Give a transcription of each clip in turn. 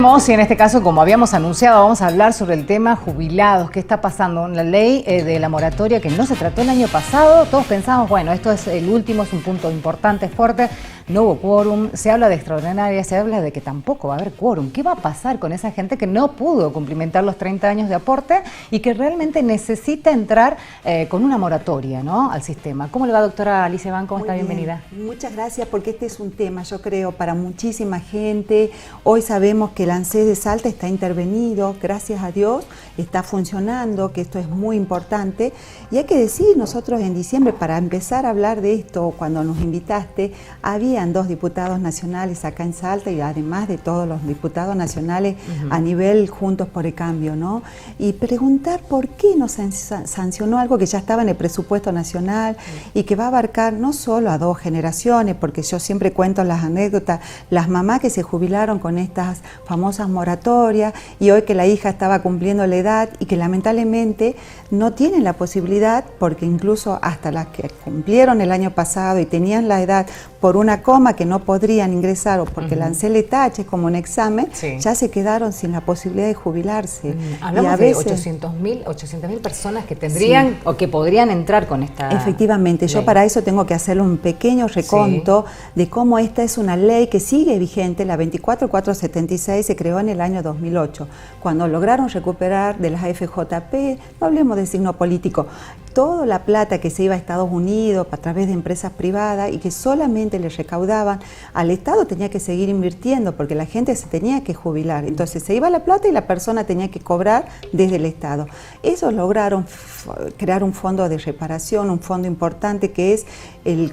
Y en este caso, como habíamos anunciado, vamos a hablar sobre el tema jubilados. ¿Qué está pasando? La ley de la moratoria que no se trató el año pasado. Todos pensamos, bueno, esto es el último, es un punto importante, fuerte. No hubo quórum, se habla de extraordinaria, se habla de que tampoco va a haber quórum. ¿Qué va a pasar con esa gente que no pudo cumplimentar los 30 años de aporte y que realmente necesita entrar con una moratoria, ¿no?, al sistema? ¿Cómo le va, doctora Alicia Ban? ¿Cómo está? Bienvenida. Muchas gracias, porque este es un tema, yo creo, para muchísima gente. Hoy sabemos que el ANSES de Salta está intervenido, gracias a Dios, está funcionando, que esto es muy importante. Y hay que decir, nosotros en diciembre, para empezar a hablar de esto, cuando nos invitaste, habían 2 diputados nacionales acá en Salta y además de todos los diputados nacionales a nivel Juntos por el Cambio, ¿no? Y preguntar por qué no se sancionó algo que ya estaba en el presupuesto nacional y que va a abarcar no solo a 2 generaciones, porque yo siempre cuento las anécdotas, las mamás que se jubilaron con estas famosas moratorias y hoy que la hija estaba cumpliendo la edad y que lamentablemente no tienen la posibilidad, porque incluso hasta las que cumplieron el año pasado y tenían la edad por una coma que no podrían ingresar o porque el ANSES le tache como un examen, ya se quedaron sin la posibilidad de jubilarse. Hablamos de 800.000 personas que tendrían o que podrían entrar con esta Efectivamente, ley. Yo para eso tengo que hacerle un pequeño reconto de cómo esta es una ley que sigue vigente. La 24476 se creó en el año 2008, cuando lograron recuperar de las AFJP, no hablemos de signo político, toda la plata que se iba a Estados Unidos a través de empresas privadas y que solamente le recaudaban, al Estado tenía que seguir invirtiendo porque la gente se tenía que jubilar. Entonces se iba la plata y la persona tenía que cobrar desde el Estado. Ellos lograron crear un fondo de reparación, un fondo importante que es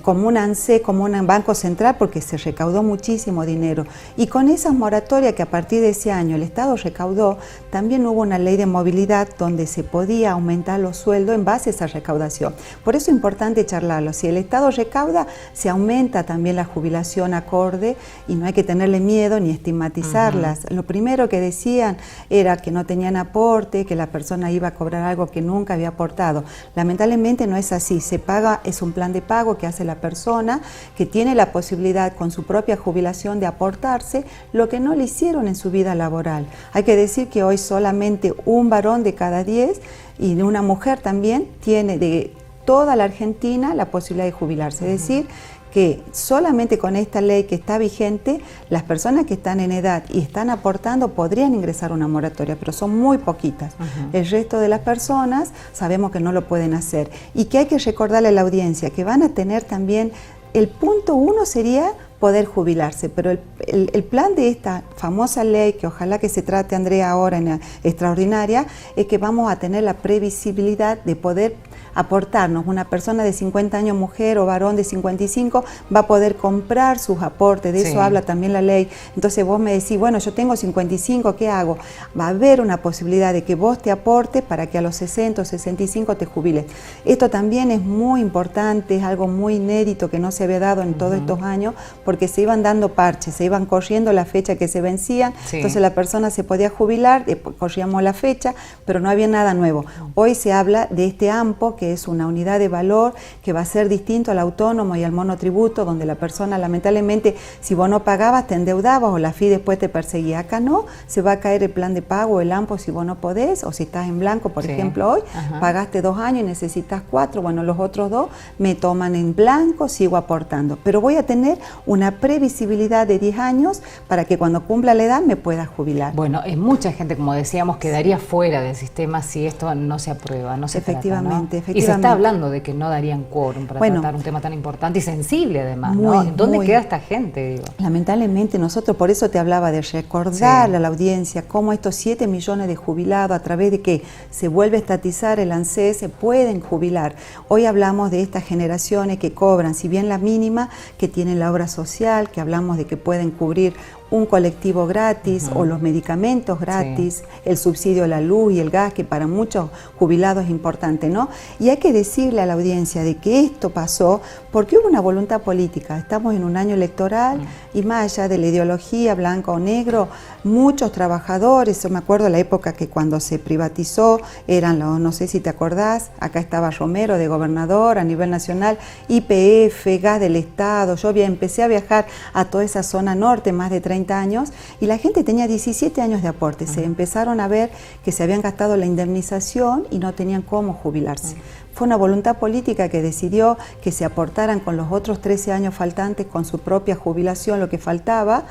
como un ANSES, como un banco central, porque se recaudó muchísimo dinero. Y con esas moratorias que a partir de ese año el Estado recaudó, también hubo una ley de movilidad donde se podía aumentar los sueldos en base a esa recaudación. Por eso es importante charlarlo. Si el Estado recauda, se aumenta también la jubilación acorde y no hay que tenerle miedo ni estigmatizarlas. Lo primero que decían era que no tenían aporte, que la persona iba a cobrar algo que nunca había aportado. Lamentablemente no es así. Se paga, es un plan de pago que hace la persona que tiene la posibilidad con su propia jubilación de aportarse lo que no le hicieron en su vida laboral. Hay que decir que hoy solamente un varón de cada 10 y una mujer también tiene de toda la Argentina la posibilidad de jubilarse. Es decir, que solamente con esta ley que está vigente, las personas que están en edad y están aportando podrían ingresar a una moratoria, pero son muy poquitas. El resto de las personas sabemos que no lo pueden hacer y que hay que recordarle a la audiencia que van a tener también, el punto 1 sería poder jubilarse, pero el plan de esta famosa ley, que ojalá que se trate, Andrea, ahora en la extraordinaria, es que vamos a tener la previsibilidad de poder aportarnos. Una persona de 50 años, mujer o varón de 55, va a poder comprar sus aportes, de eso habla también la ley. Entonces vos me decís, bueno, yo tengo 55, ¿qué hago? Va a haber una posibilidad de que vos te aportes para que a los 60 o 65 te jubiles. Esto también es muy importante, es algo muy inédito que no se había dado en todos estos años, porque se iban dando parches, se iban corriendo la fecha que se vencían, entonces la persona se podía jubilar, corríamos la fecha, pero no había nada nuevo. Hoy se habla de este AMPO, que es una unidad de valor que va a ser distinto al autónomo y al monotributo, donde la persona lamentablemente, si vos no pagabas, te endeudabas o la FI después te perseguía. Acá no, se va a caer el plan de pago, el AMPO, si vos no podés, o si estás en blanco, por ejemplo, hoy, pagaste 2 años y necesitas 4, bueno, los otros 2 me toman en blanco, sigo aportando, pero voy a tener una previsibilidad de 10 años para que cuando cumpla la edad me pueda jubilar. Bueno, mucha gente, como decíamos, quedaría fuera del sistema si esto no se aprueba, no se efectivamente. Y se está hablando de que no darían quórum para tratar un tema tan importante y sensible además, ¿no? ¿Dónde queda esta gente? Digo? Lamentablemente nosotros, por eso te hablaba de recordar a la audiencia cómo estos 7 millones de jubilados, a través de que se vuelve a estatizar el ANSES, se pueden jubilar. Hoy hablamos de estas generaciones que cobran, si bien la mínima, que tienen la obra social, que hablamos de que pueden cubrir un colectivo gratis o los medicamentos gratis, el subsidio a la luz y el gas, que para muchos jubilados es importante, ¿no? Y hay que decirle a la audiencia de que esto pasó porque hubo una voluntad política. Estamos en un año electoral y más allá de la ideología blanca o negro, muchos trabajadores, yo me acuerdo la época que cuando se privatizó, eran los, no sé si te acordás, acá estaba Romero de gobernador a nivel nacional, YPF, gas del Estado, yo empecé a viajar a toda esa zona norte, más de 30 30 años y la gente tenía 17 años de aporte. Se empezaron a ver que se habían gastado la indemnización y no tenían cómo jubilarse. Fue una voluntad política que decidió que se aportaran con los otros 13 años faltantes, con su propia jubilación, lo que faltaba.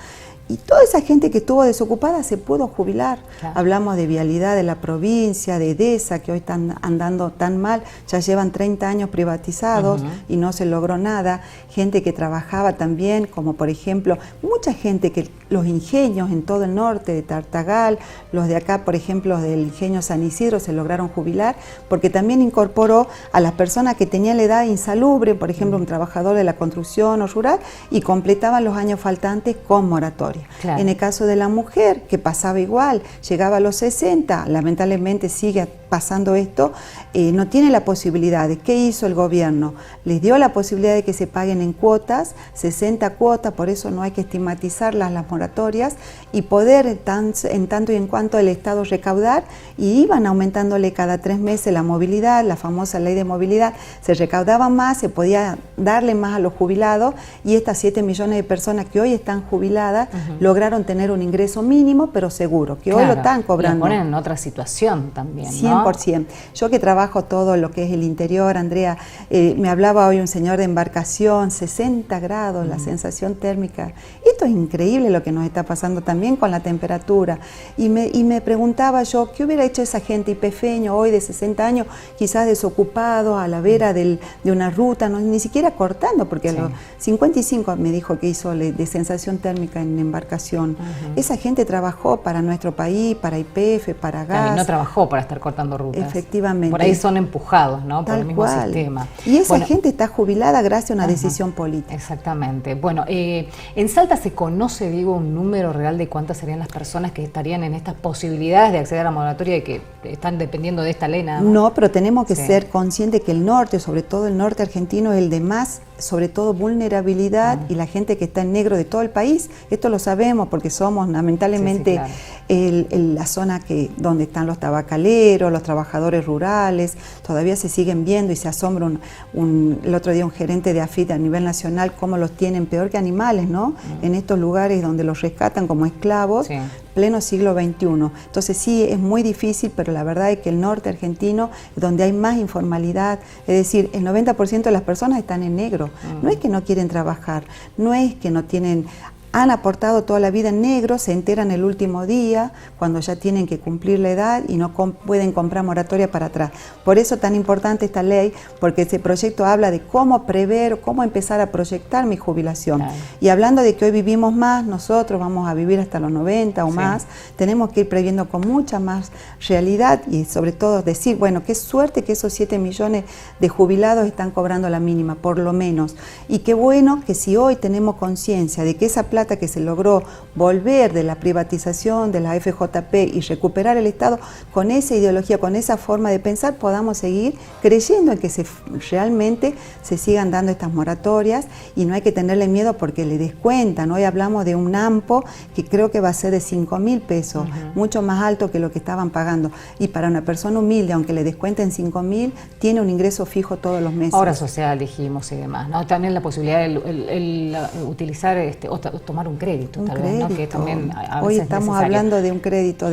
Y toda esa gente que estuvo desocupada se pudo jubilar. Claro. Hablamos de Vialidad de la provincia, de EDESA, que hoy están andando tan mal, ya llevan 30 años privatizados y no se logró nada. Gente que trabajaba también, como por ejemplo, mucha gente que los ingenios en todo el norte de Tartagal, los de acá, por ejemplo, del ingenio San Isidro, se lograron jubilar, porque también incorporó a las personas que tenían la edad insalubre, por ejemplo, un trabajador de la construcción o rural, y completaban los años faltantes con moratoria. Claro. En el caso de la mujer, que pasaba igual, llegaba a los 60, lamentablemente sigue pasando esto, no tiene la posibilidad de, ¿qué hizo el gobierno? Les dio la posibilidad de que se paguen en cuotas, 60 cuotas, por eso no hay que estigmatizarlas las moratorias, y poder en tanto y en cuanto el Estado recaudar, y iban aumentándole cada 3 meses la movilidad, la famosa ley de movilidad, se recaudaba más, se podía darle más a los jubilados, y estas 7 millones de personas que hoy están jubiladas lograron tener un ingreso mínimo, pero seguro, que hoy lo están cobrando. Lo ponen en otra situación también, ¿no? 100%. Yo que trabajo todo lo que es el interior, Andrea, me hablaba hoy un señor de embarcación, 60 grados, la sensación térmica. Esto es increíble lo que nos está pasando también con la temperatura. Y me preguntaba yo, ¿qué hubiera hecho esa gente ipefeño hoy de 60 años, quizás desocupado, a la vera de una ruta, no, ni siquiera cortando, porque a los 55 me dijo que hizo de sensación térmica en embarcación. Esa gente trabajó para nuestro país, para YPF, para gas. Y no trabajó para estar cortando rutas. Efectivamente. Por ahí son empujados, ¿no? Por el mismo sistema. Y esa gente está jubilada gracias a una decisión política. Exactamente. Bueno, en Salta se conoce, digo, un número real de cuántas serían las personas que estarían en estas posibilidades de acceder a la moratoria y que están dependiendo de esta ley nada más. No, pero tenemos que ser conscientes que el norte, sobre todo el norte argentino, es el de más, sobre todo, vulnerabilidad y la gente que está en negro de todo el país. Esto lo sabemos porque somos lamentablemente la zona donde están los tabacaleros, los trabajadores rurales. Todavía se siguen viendo y se asombra el otro día un gerente de AFIT a nivel nacional cómo los tienen peor que animales, ¿no? En estos lugares donde los rescatan como esclavos, pleno siglo XXI. Entonces sí, es muy difícil, pero la verdad es que el norte argentino es donde hay más informalidad, es decir, el 90% de las personas están en negro. No es que no quieren trabajar, no es que no tienen... Han aportado toda la vida en negro, se enteran el último día, cuando ya tienen que cumplir la edad y no pueden comprar moratoria para atrás. Por eso tan importante esta ley, porque este proyecto habla de cómo prever, cómo empezar a proyectar mi jubilación. Claro. Y hablando de que hoy vivimos más, nosotros vamos a vivir hasta los 90 o más, tenemos que ir previendo con mucha más realidad y sobre todo decir, bueno, qué suerte que esos 7 millones de jubilados están cobrando la mínima, por lo menos. Y qué bueno que si hoy tenemos conciencia de que esa plata que se logró volver de la privatización de la FJP y recuperar el Estado, con esa ideología, con esa forma de pensar, podamos seguir creyendo en que realmente se sigan dando estas moratorias y no hay que tenerle miedo porque le descuentan. Hoy hablamos de un AMPO que creo que va a ser de 5.000 pesos, mucho más alto que lo que estaban pagando. Y para una persona humilde, aunque le descuenten 5.000, tiene un ingreso fijo todos los meses. Obra social, dijimos, y demás, ¿no? También la posibilidad de utilizar tomar un crédito, tal vez, ¿no? Que también hoy estamos hablando de un crédito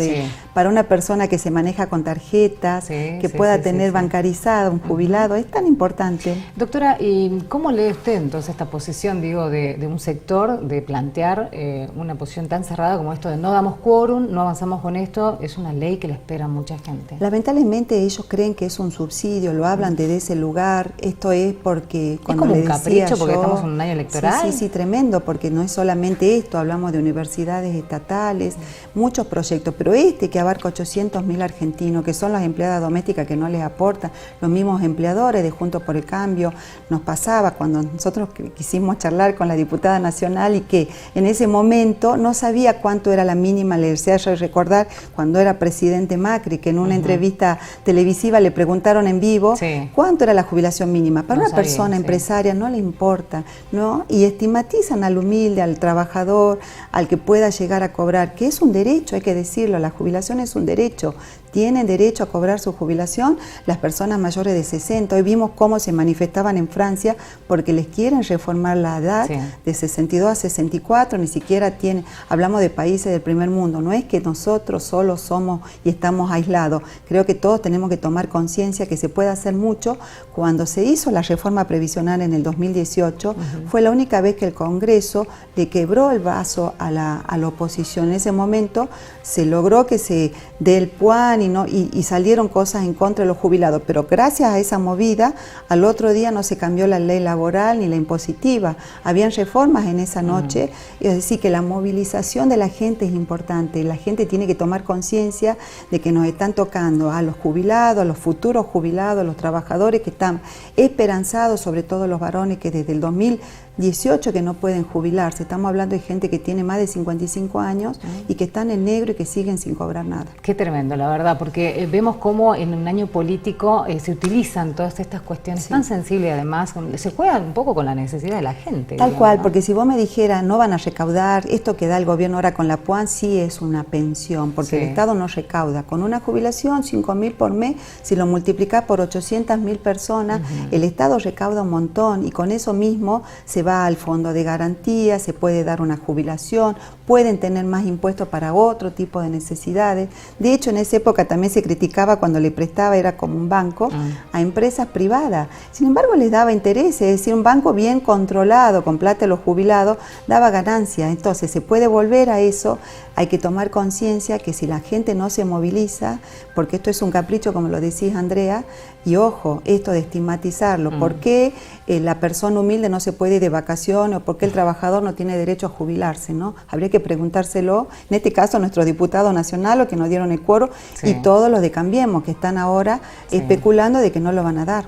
para una persona que se maneja con tarjetas, que pueda tener bancarizada, un jubilado, es tan importante. Doctora, ¿y cómo lee usted entonces esta posición, digo, de un sector de plantear una posición tan cerrada como esto de no damos quórum, no avanzamos con esto, es una ley que le espera a mucha gente? Lamentablemente ellos creen que es un subsidio, lo hablan desde ese lugar, esto es porque cuando ¿Es como un capricho porque estamos en un año electoral? Sí, tremendo, porque no es solamente esto, hablamos de universidades estatales, muchos proyectos, pero que abarca 800.000 argentinos, que son las empleadas domésticas que no les aportan, los mismos empleadores de Juntos por el Cambio, nos pasaba cuando nosotros quisimos charlar con la diputada nacional y que en ese momento no sabía cuánto era la mínima, le deseo recordar cuando era presidente Macri, que en una entrevista televisiva le preguntaron en vivo cuánto era la jubilación mínima. Para una persona empresaria no le importa, ¿no? Y estigmatizan al humilde, al trabajador, al que pueda llegar a cobrar, que es un derecho, hay que decirlo, la jubilación jubilación es un derecho. Tienen derecho a cobrar su jubilación las personas mayores de 60. Hoy vimos cómo se manifestaban en Francia porque les quieren reformar la edad de 62 a 64, ni siquiera tienen, hablamos de países del primer mundo, no es que nosotros solos somos y estamos aislados. Creo que todos tenemos que tomar conciencia que se puede hacer mucho. Cuando se hizo la reforma previsional en el 2018, fue la única vez que el Congreso le quebró el vaso a la oposición. En ese momento se logró que se dé el PUAN y salieron cosas en contra de los jubilados, pero gracias a esa movida, al otro día no se cambió la ley laboral ni la impositiva, habían reformas en esa noche, es decir, que la movilización de la gente es importante, la gente tiene que tomar conciencia de que nos están tocando a los jubilados, a los futuros jubilados, a los trabajadores que están esperanzados, sobre todo los varones que desde el 2018 que no pueden jubilarse, estamos hablando de gente que tiene más de 55 años y que están en negro y que siguen sin cobrar nada. Qué tremendo, la verdad, porque vemos cómo en un año político se utilizan todas estas cuestiones tan sensibles y además se juega un poco con la necesidad de la gente. Tal cual, ¿no? Porque si vos me dijeras no van a recaudar, esto que da el gobierno ahora con la PUAN sí es una pensión, porque el Estado no recauda. Con una jubilación, 5.000 por mes, si lo multiplicás por 800.000 personas, el Estado recauda un montón y con eso mismo se va al fondo de garantía, se puede dar una jubilación, pueden tener más impuestos para otro tipo de necesidades. De hecho, en esa época también se criticaba cuando le prestaba, era como un banco, a empresas privadas. Sin embargo, les daba interés, es decir, un banco bien controlado, con plata de los jubilados, daba ganancias. Entonces, se puede volver a eso, hay que tomar conciencia que si la gente no se moviliza, porque esto es un capricho, como lo decís, Andrea, y ojo, esto de estigmatizarlo, ¿por qué la persona humilde no se puede ir de vacaciones o por qué el trabajador no tiene derecho a jubilarse, ¿no? Habría que preguntárselo, en este caso a nuestro diputado nacional, o que nos dieron el quórum, y todos los de Cambiemos, que están ahora especulando de que no lo van a dar.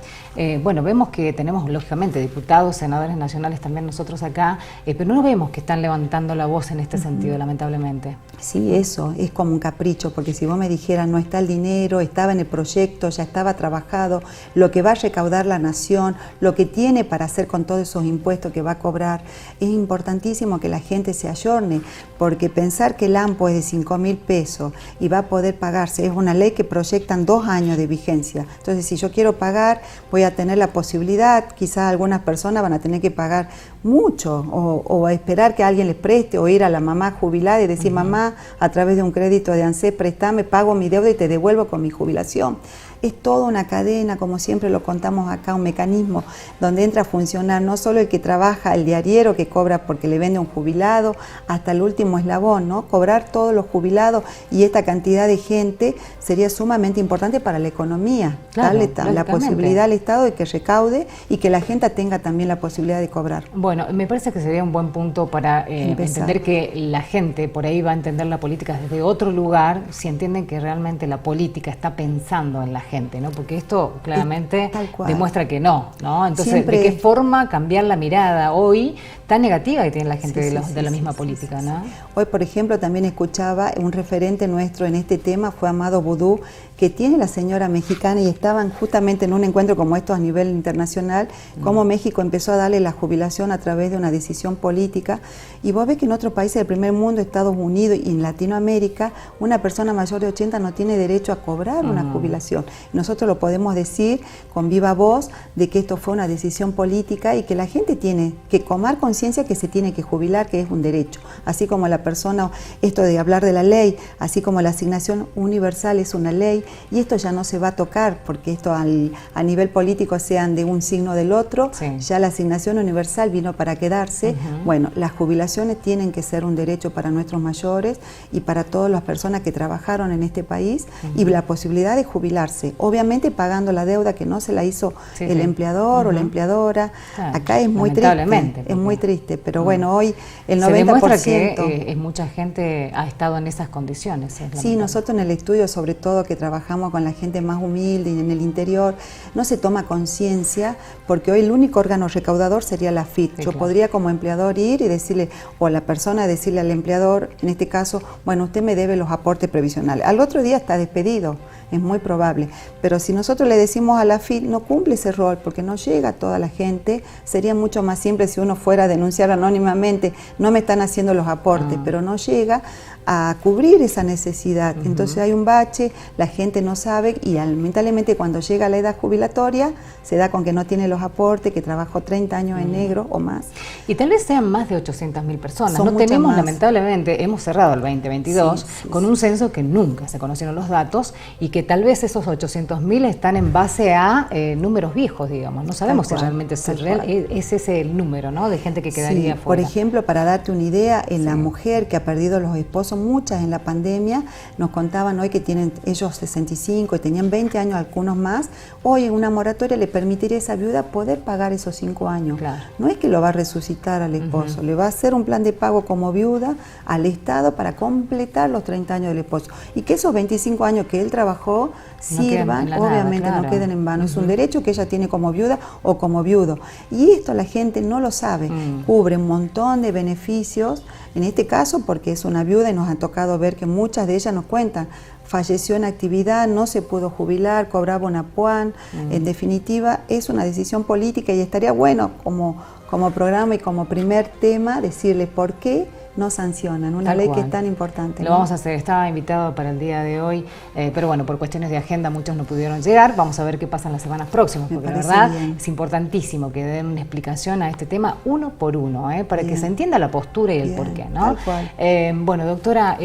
Bueno, vemos que tenemos, lógicamente, diputados, senadores nacionales también nosotros acá, pero no vemos que están levantando la voz en este sentido, lamentablemente. Sí, eso es como un capricho, porque si vos me dijeras no está el dinero, estaba en el proyecto, ya estaba trabajado, lo que va a recaudar la nación, lo que tiene para hacer con todos esos impuestos que va a cobrar, es importantísimo que la gente se ayorne, porque pensar que el AMPO es de 5.000 pesos y va a poder pagarse, es una ley que proyectan 2 años de vigencia. Entonces, si yo quiero pagar, voy a tener la posibilidad, quizás algunas personas van a tener que pagar mucho o a esperar que alguien les preste o ir a la mamá jubilada y decir, mamá, a través de un crédito de ANSES, préstame, pago mi deuda y te devuelvo con mi jubilación. Es toda una cadena, como siempre lo contamos acá, un mecanismo donde entra a funcionar no solo el que trabaja, el diariero que cobra porque le vende un jubilado, hasta el último eslabón, ¿no? Cobrar todos los jubilados y esta cantidad de gente sería sumamente importante para la economía, darle la posibilidad al Estado de que recaude y que la gente tenga también la posibilidad de cobrar. Bueno, me parece que sería un buen punto para entender que la gente por ahí va a entender la política desde otro lugar, si entienden que realmente la política está pensando en la gente, ¿no? Porque esto claramente demuestra que no. Entonces, siempre, ¿de qué forma cambiar la mirada hoy tan negativa que tiene la gente de la misma política, ¿no? Hoy, por ejemplo, también escuchaba un referente nuestro en este tema, fue Amado Boudou, que tiene la señora mexicana y estaban justamente en un encuentro como estos a nivel internacional, cómo México empezó a darle la jubilación a través de una decisión política, y vos ves que en otros países del primer mundo, Estados Unidos y en Latinoamérica, una persona mayor de 80 no tiene derecho a cobrar una jubilación. Nosotros lo podemos decir con viva voz de que esto fue una decisión política y que la gente tiene que tomar conciencia que se tiene que jubilar, que es un derecho. Así como la persona, esto de hablar de la ley, así como la asignación universal es una ley, y esto ya no se va a tocar, porque esto a nivel político sean de un signo del otro, ya la asignación universal vino para quedarse. Bueno, las jubilaciones tienen que ser un derecho para nuestros mayores y para todas las personas que trabajaron en este país, y la posibilidad de jubilarse, obviamente pagando la deuda que no se la hizo el empleador o la empleadora. Acá es muy triste, es muy triste, pero bueno, hoy el 90%... Se demuestra que mucha gente ha estado en esas condiciones. Sí, nosotros en el estudio, sobre todo que trabajamos con la gente más humilde y en el interior, no se toma conciencia, porque hoy el único órgano recaudador sería la AFIP. Yo podría como empleador ir y decirle, o la persona decirle al empleador, en este caso, bueno, usted me debe los aportes previsionales. Al otro día está despedido, es muy probable. Pero si nosotros le decimos a la AFIP, no cumple ese rol porque no llega a toda la gente, sería mucho más simple si uno fuera a denunciar anónimamente, no me están haciendo los aportes, pero no llega. a cubrir esa necesidad. Entonces hay un bache, la gente no sabe y lamentablemente cuando llega a la edad jubilatoria se da con que no tiene los aportes, que trabajó 30 años en negro o más. Y tal vez sean más de 800.000 personas. Son no muchas tenemos, más. lamentablemente, hemos cerrado el 2022 con un censo que nunca se conocieron los datos y que tal vez esos 800.000 están en base a números viejos, digamos. No sabemos si realmente es ese el número, ¿no?, de gente que quedaría fuera. Por ejemplo, para darte una idea, en la mujer que ha perdido los esposos, muchas en la pandemia, nos contaban hoy que tienen ellos 65 y tenían 20 años, algunos más. Hoy en una moratoria le permitiría a esa viuda poder pagar esos 5 años. Claro. No es que lo va a resucitar al esposo, le va a hacer un plan de pago como viuda al Estado para completar los 30 años del esposo. Y que esos 25 años que él trabajó sirvan, obviamente no queden en vano. Es un derecho que ella tiene como viuda o como viudo. Y esto la gente no lo sabe. Cubre un montón de beneficios, en este caso porque es una viuda y nos ha tocado ver que muchas de ellas nos cuentan, falleció en actividad, no se pudo jubilar, cobraba una PUAN. En definitiva, es una decisión política y estaría bueno como programa y como primer tema decirle por qué no sancionan una ley que es tan importante. Lo vamos a hacer, estaba invitado para el día de hoy, pero bueno, por cuestiones de agenda muchos no pudieron llegar. Vamos a ver qué pasa en las semanas próximas, porque la verdad es importantísimo que den una explicación a este tema uno por uno, para que se entienda la postura y el porqué, ¿no? Tal cual. Bueno, doctora,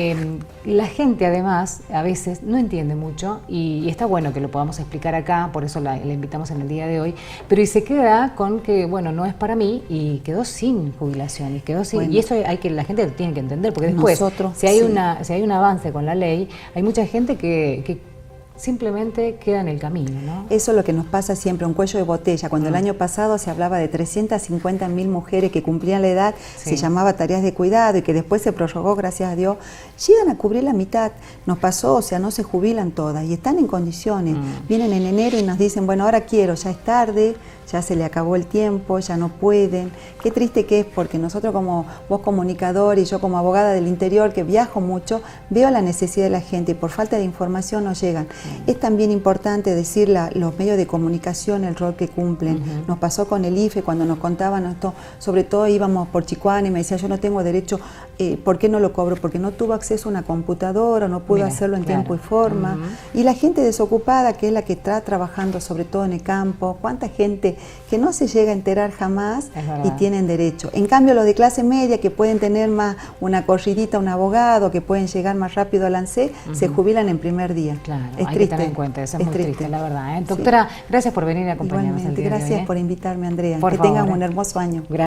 la gente además a veces no entiende mucho y está bueno que lo podamos explicar acá, por eso la invitamos en el día de hoy, pero y se queda con que, bueno, no es para mí y quedó sin jubilación, y quedó sin, y eso hay que la gente lo tiene que entender, porque después, si hay un avance con la ley, hay mucha gente que simplemente queda en el camino, ¿no? Eso es lo que nos pasa siempre, un cuello de botella. Cuando el año pasado se hablaba de 350.000 mujeres que cumplían la edad, se llamaba tareas de cuidado y que después se prorrogó, gracias a Dios, llegan a cubrir la mitad. Nos pasó, o sea, no se jubilan todas y están en condiciones. Vienen en enero y nos dicen, bueno, ahora quiero, ya es tarde, ya se le acabó el tiempo, ya no pueden. Qué triste que es, porque nosotros como vos comunicador y yo como abogada del interior, que viajo mucho, veo la necesidad de la gente y por falta de información no llegan. Es también importante decir los medios de comunicación, el rol que cumplen. Nos pasó con el IFE cuando nos contaban esto, sobre todo íbamos por Chicoana y me decía, yo no tengo derecho, ¿por qué no lo cobro? Porque no tuvo acceso a una computadora, no pudo hacerlo en tiempo y forma. Y la gente desocupada, que es la que está trabajando sobre todo en el campo, cuánta gente que no se llega a enterar jamás y tienen derecho. En cambio, los de clase media, que pueden tener más una corridita, un abogado, que pueden llegar más rápido al ANSE, se jubilan en primer día. Claro, es hay triste. Que tener en cuenta, eso es muy triste, la verdad. Doctora, gracias por venir a acompañarnos el día de hoy. Gracias por invitarme, Andrea. Por que favor, tengan un hermoso año. Gracias.